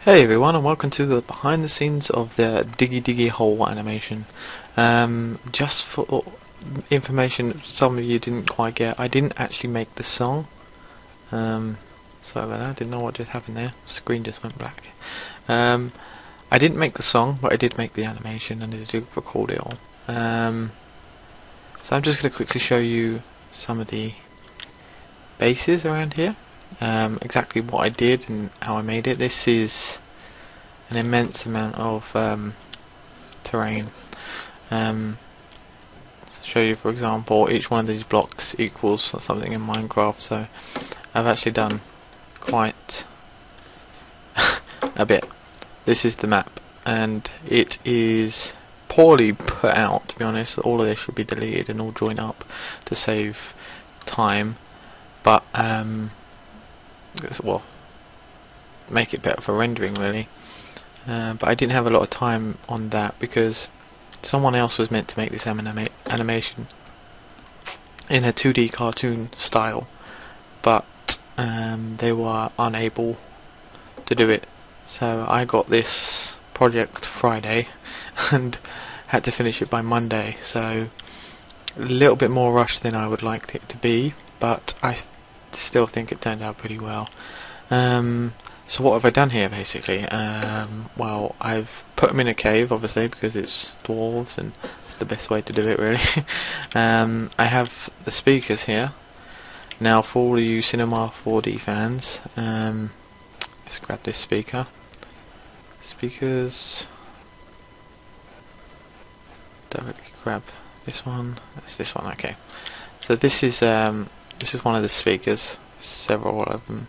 Hey everyone, and welcome to the behind the scenes of the Diggy hole animation. Just for information some of you didn't quite get, I didn't actually make the song. Sorry about that, I didn't know what just happened there. Screen just went black. I didn't make the song, but I did make the animation and I did record it all. So I'm just going to quickly show you some of the bases around here. Exactly what I did and how I made it. This is an immense amount of terrain. To show you, for example, each one of these blocks equals something in Minecraft, so I've actually done quite a bit. This is the map, and it is poorly put out, to be honest. All of this should be deleted and all joined up to save time, but well, make it better for rendering really. But I didn't have a lot of time on that because someone else was meant to make this animation in a 2D cartoon style, but they were unable to do it. So I got this project Friday and had to finish it by Monday, so a little bit more rushed than I would like it to be, but I still think it turned out pretty well. So what have I done here basically? Well, I've put them in a cave, obviously, because it's dwarves and it's the best way to do it really. I have the speakers here. Now for all of you Cinema 4D fans, let's grab this speaker. Speakers, directly grab this one. That's this one, okay. So this is one of the speakers, several of them.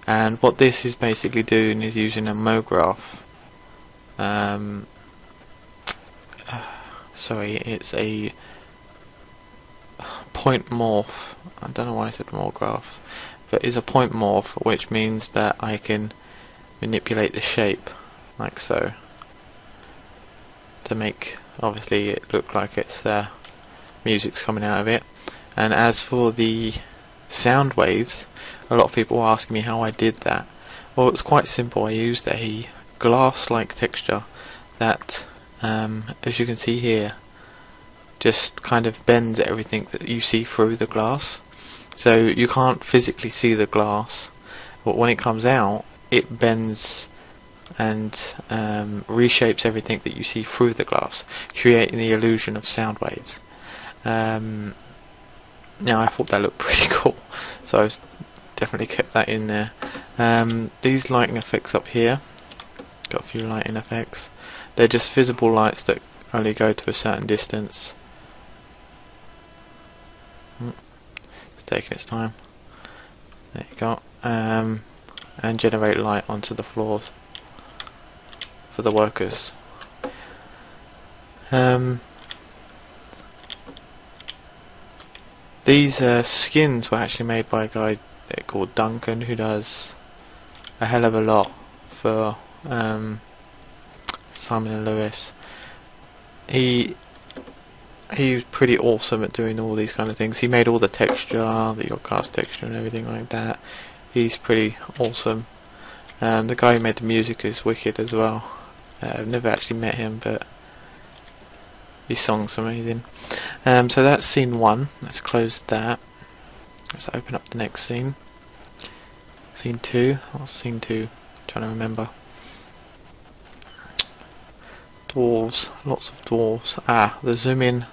And what this is basically doing is using a MoGraph. Sorry, it's a point morph. I don't know why I said MoGraph, but it's a point morph, which means that I can manipulate the shape like so to make obviously it look like it's music's coming out of it. And as for the sound waves, a lot of people were asking me how I did that. Well, it's quite simple. I used a glass-like texture that, as you can see here, just kind of bends everything that you see through the glass. So you can't physically see the glass, but when it comes out, it bends and reshapes everything that you see through the glass, creating the illusion of sound waves. Now I thought that looked pretty cool, so I definitely kept that in there. These lighting effects up here, got a few lighting effects. They're just visible lights that only go to a certain distance. It's taking its time. There you go. And generate light onto the floors for the workers. These skins were actually made by a guy called Duncan, who does a hell of a lot for Simon & Lewis. He's pretty awesome at doing all these kind of things. He made all the texture, the Yogcast texture and everything like that. He's pretty awesome. The guy who made the music is wicked as well. I've never actually met him, but his song's amazing. So that's scene 1. Let's close that. Let's open up the next scene. Scene 2. What's scene 2? Trying to remember. Dwarves. Lots of dwarves. The zoom in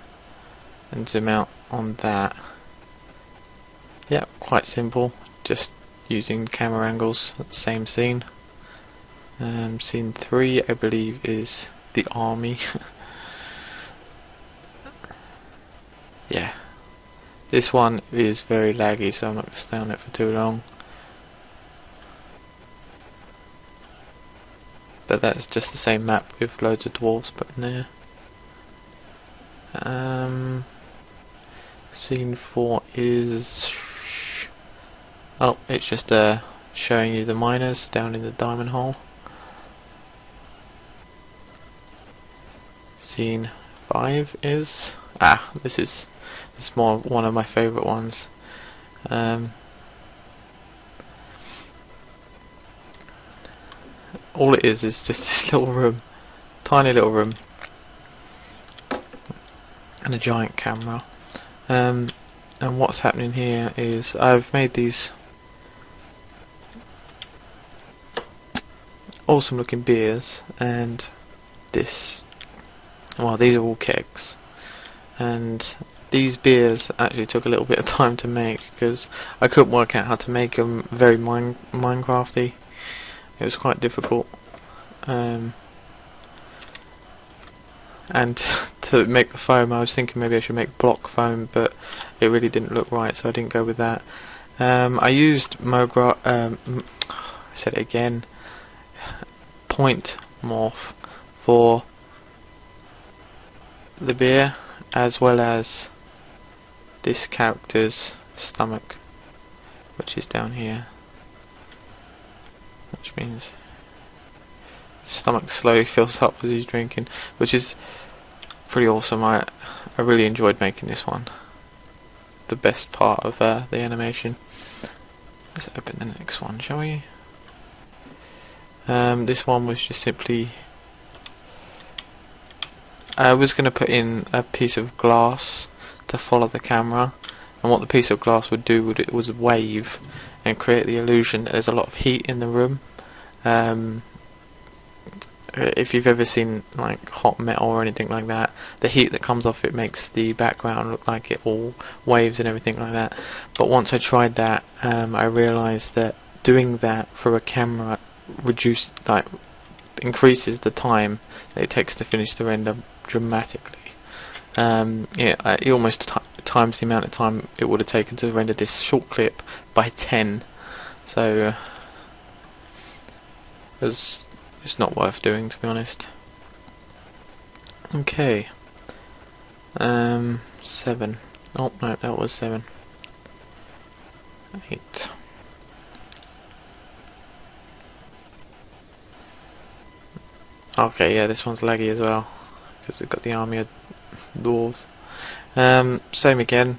and zoom out on that. Yeah, quite simple. Just using camera angles. Same scene. Scene 3, I believe, is the army. Yeah, this one is very laggy, so I'm not going to stay on it for too long. But that's just the same map with loads of dwarves put in there. Scene 4 is... oh, it's just showing you the miners down in the diamond hole. Scene 5 is... this is more one of my favourite ones. all it is just this little room, tiny little room, and a giant camera. And what's happening here is I've made these awesome looking beers, and this, well, these are all kegs, and these beers actually took a little bit of time to make because I couldn't work out how to make them very Minecrafty. It was quite difficult, and to make the foam I was thinking maybe I should make block foam, but it really didn't look right, so I didn't go with that. I used I said it again, point morph for the beer, as well as this character's stomach, which is down here, which means his stomach slowly fills up as he's drinking, which is pretty awesome. I really enjoyed making this one. The best part of the animation. Let's open the next one, shall we? This one was just simply, I was going to put in a piece of glass to follow the camera, and what the piece of glass would do was wave and create the illusion that there's a lot of heat in the room. If you've ever seen like hot metal or anything like that, the heat that comes off it makes the background look like it all waves and everything like that. But once I tried that, I realised that doing that for a camera increases the time that it takes to finish the render dramatically. It almost times the amount of time it would have taken to render this short clip by 10. So it's not worth doing, to be honest. Okay. 7. Oh no, that was 7. 8. Okay, yeah, this one's laggy as well because we've got the army of dwarves. Same again.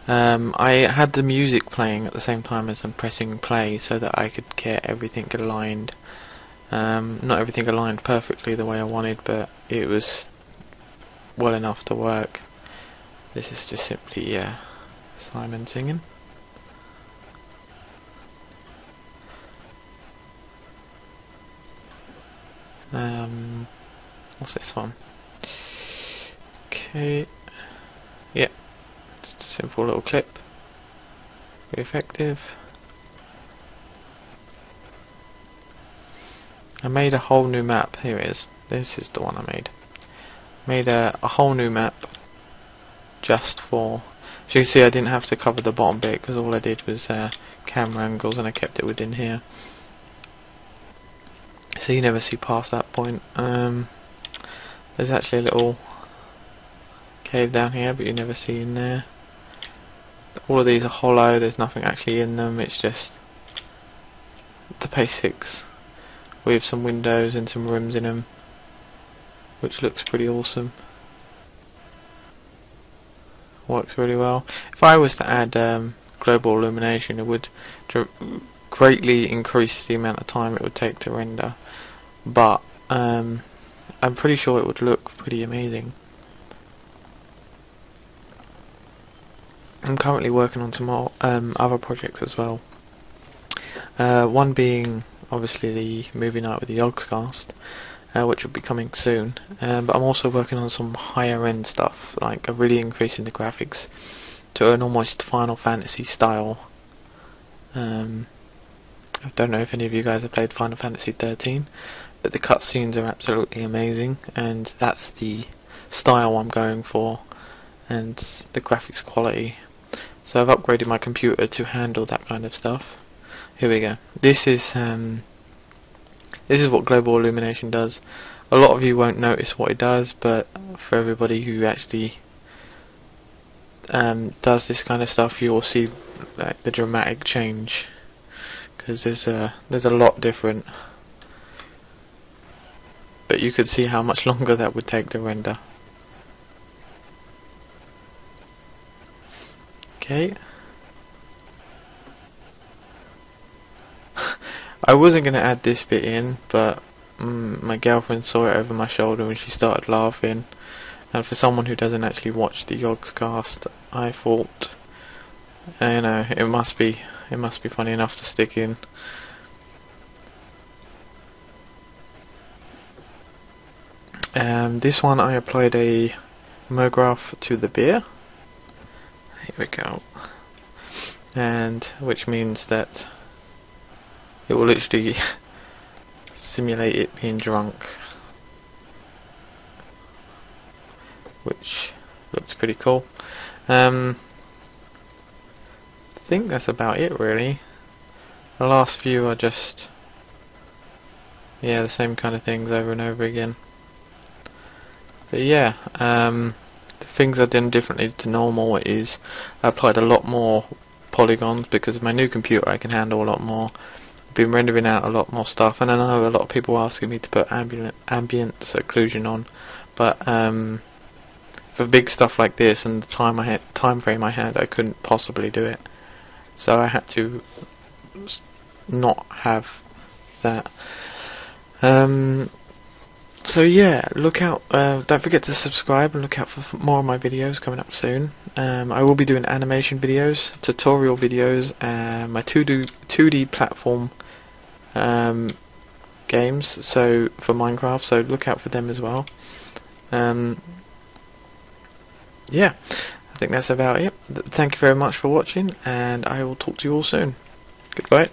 I had the music playing at the same time as I'm pressing play so that I could get everything aligned. Not everything aligned perfectly the way I wanted, but it was well enough to work. This is just simply Simon singing. What's this one? Okay, yeah, just a simple little clip, very effective. I made a whole new map. Here it is. This is the one I made. Made a whole new map just for. As you can see, I didn't have to cover the bottom bit because all I did was camera angles, and I kept it within here. So you never see past that point. There's actually a little cave down here, but you never see in there. All of these are hollow. There's nothing actually in them. It's just the basics with some windows and some rooms in them, which looks pretty awesome. Works really well. If I was to add global illumination, it would greatly increase the amount of time it would take to render, but I'm pretty sure it would look pretty amazing. I'm currently working on some more other projects as well. One being obviously the movie night with the Yogscast, which will be coming soon. But I'm also working on some higher end stuff, like really increasing the graphics to an almost Final Fantasy style. I don't know if any of you guys have played Final Fantasy 13, but the cutscenes are absolutely amazing, and that's the style I'm going for, and the graphics quality. So I've upgraded my computer to handle that kind of stuff. Here we go. This is what global illumination does. A lot of you won't notice what it does, but for everybody who actually does this kind of stuff, you'll see like the dramatic change, because there's a lot different. But you could see how much longer that would take to render. Okay. I wasn't going to add this bit in, but my girlfriend saw it over my shoulder and she started laughing. And for someone who doesn't actually watch the Yogscast, I thought, you know, it must be funny enough to stick in. This one I applied a MoGraph to the beer. Here we go. And which means that it will literally simulate it being drunk, which looks pretty cool. I think that's about it really. The last few are just, yeah, the same kind of things over and over again. But yeah, the things I've done differently to normal is I applied a lot more polygons because of my new computer. I can handle a lot more. I've been rendering out a lot more stuff, and I know a lot of people asking me to put ambient occlusion on, but for big stuff like this and the time frame I had, I couldn't possibly do it. So I had to not have that. So yeah, look out, don't forget to subscribe and look out for more of my videos coming up soon. I will be doing animation videos, tutorial videos, and my 2D platform games, so for Minecraft, so look out for them as well. Yeah, I think that's about it. Thank you very much for watching, and I will talk to you all soon. Goodbye.